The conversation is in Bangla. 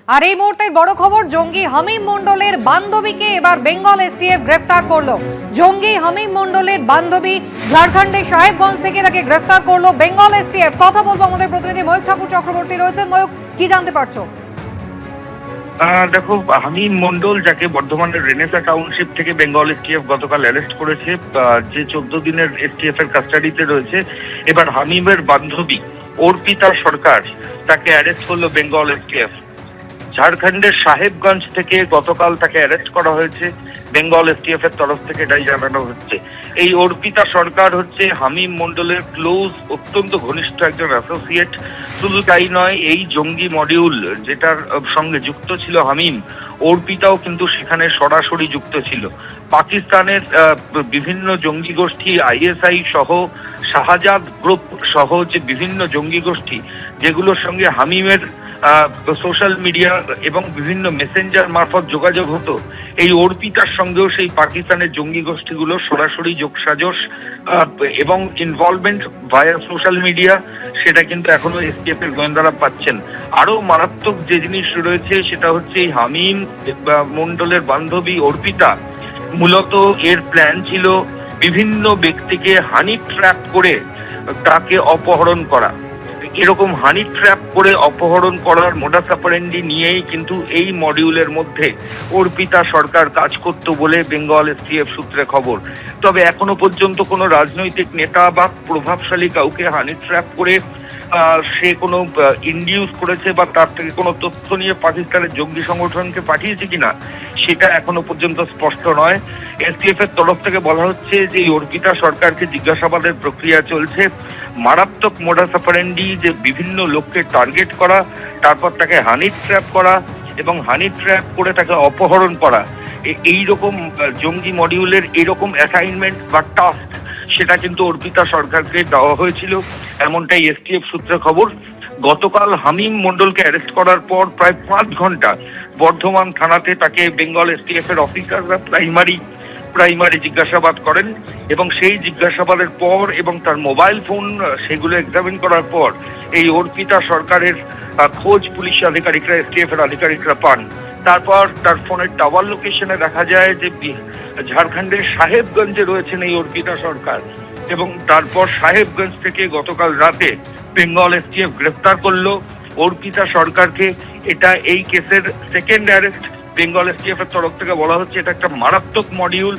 আর এই মুহূর্তের বড় খবর, জঙ্গি হামিম মণ্ডলের বান্ধবীকে এবার বেঙ্গল এসটিএফ গ্রেফতার করলো। জঙ্গি হামিম মণ্ডলের বান্ধবী ঝাড়খণ্ডের সাহেবগঞ্জ থেকে তাকে গ্রেফতার করলো বেঙ্গল এসটিএফ। কথা বলবো আমাদের প্রতিনিধি ময়ূক ঠাকুর চক্রবর্তী রয়েছেন। ময়ূক, কি জানতে পারছো? দেখো, হামিম মন্ডল, যাকে বর্ধমানের রেনেসা টাউনশিপ থেকে বেঙ্গল এসটিএফ গতকাল অ্যারেস্ট করেছে, যে 14 দিনের এসটিএফ এর কাস্টাডিতে রয়েছে, এবার হামিমের বান্ধবী অর্পিতা সরকার, তাকে অ্যারেস্ট করলো বেঙ্গল এসটিএফ। ঝাড়খণ্ডের সাহেবগঞ্জ থেকে গতকাল তাকে অ্যারেস্ট করা হয়েছে বেঙ্গল এসটিএফ এর তরফ থেকে, এটাই জানানো হচ্ছে। এই অর্পিতা সরকার হচ্ছে হামিম মন্ডলের ক্লোজ, অত্যন্ত ঘনিষ্ঠ একজন অ্যাসোসিয়েট। শুধু তাই নয়, এই জঙ্গি মডিউল যেটার সঙ্গে যুক্ত ছিল হামিম, অর্পিতাও কিন্তু সেখানে সরাসরি যুক্ত ছিল। পাকিস্তানের বিভিন্ন জঙ্গি গোষ্ঠী, আইএসআই সহ, শাহজাদ গ্রুপ সহ যে বিভিন্ন জঙ্গি গোষ্ঠী, যেগুলোর সঙ্গে হামিমের সোশ্যাল মিডিয়া এবং বিভিন্ন মেসেঞ্জার মারফত যোগাযোগ হতো, এই অর্পিতার সঙ্গেও সেই পাকিস্তানের জঙ্গি গোষ্ঠীগুলো সরাসরি যোগসাজশ এবং ইনভলভমেন্ট ভায়া সোশ্যাল মিডিয়া, সেটা কিন্তু এখনো এসটিএফ এর গোয়েন্দারা পাচ্ছেন। আরো মারাত্মক যে জিনিস রয়েছে সেটা হচ্ছে এই হামিম মন্ডলের বান্ধবী অর্পিতা, মূলত এর প্ল্যান ছিল বিভিন্ন ব্যক্তিকে হানি ট্র্যাপ করে তাকে অপহরণ করা। এরকম হানি ট্র্যাপ করে অপহরণ করার মোডাস অপারেন্ডি নিয়েই কিন্তু এই মডিউলের মধ্যে অর্পিতা সরকার কাজ করত বলে বেঙ্গল এসটিএফ সূত্রে খবর। তবে এখনো পর্যন্ত কোনো রাজনৈতিক নেতা বা প্রভাবশালী কাউকে হানি ট্র্যাপ করে সে কোনো ইনডিউস করেছে বা তার থেকে কোনো তথ্য নিয়ে পাকিস্তানের জঙ্গি সংগঠনকে পাঠিয়েছে কিনা, সেটা এখনো পর্যন্ত স্পষ্ট নয়। এসটিএফ এর তরফ থেকে বলা হচ্ছে যে অর্পিতা সরকারকে জিজ্ঞাসাবাদের প্রক্রিয়া চলছে। মারাত্মক মোডাস অপারেন্ডি, যে বিভিন্ন লোককে টার্গেট করা, তারপর তাকে হানি ট্র্যাপ করা এবং হানি ট্র্যাপ করে তাকে অপহরণ করা, এইরকম জঙ্গি মডিউলের এরকম অ্যাসাইনমেন্ট বা টাস্ক, সেটা কিন্তু অর্পিতা সরকারকে দেওয়া হয়েছিল, এমনটাই এসটিএফ সূত্রে খবর। গতকাল হামিম মন্ডলকে অ্যারেস্ট করার পর প্রায় 5 ঘন্টা বর্ধমান থানাতে তাকে বেঙ্গল এসটিএফ এর অফিসাররা প্রাইমারি জিজ্ঞাসাবাদ করেন এবং সেই জিজ্ঞাসাবাদের পর এবং তার মোবাইল ফোন সেগুলো এক্সামিন করার পর এই অর্পিতা সরকারের খোঁজ পুলিশ আধিকারিকরা, এসটিএফ এর আধিকারিকরা পান। তারপর তার ফোনের টাওয়ার লোকেশনে দেখা যায় যে ঝাড়খণ্ডের সাহেবগঞ্জে রয়েছেন এই অর্পিতা সরকার, এবং তারপর সাহেবগঞ্জ থেকে গতকাল রাতে বেঙ্গল এসটিএফ গ্রেফতার করলো অর্পিতা সরকারকে। এটা এই কেসের সেকেন্ড অ্যারেস্ট। বেঙ্গল এসটিএফ এর তরফ থেকে বলা হচ্ছে এটা একটা মারাত্মক মডিউল,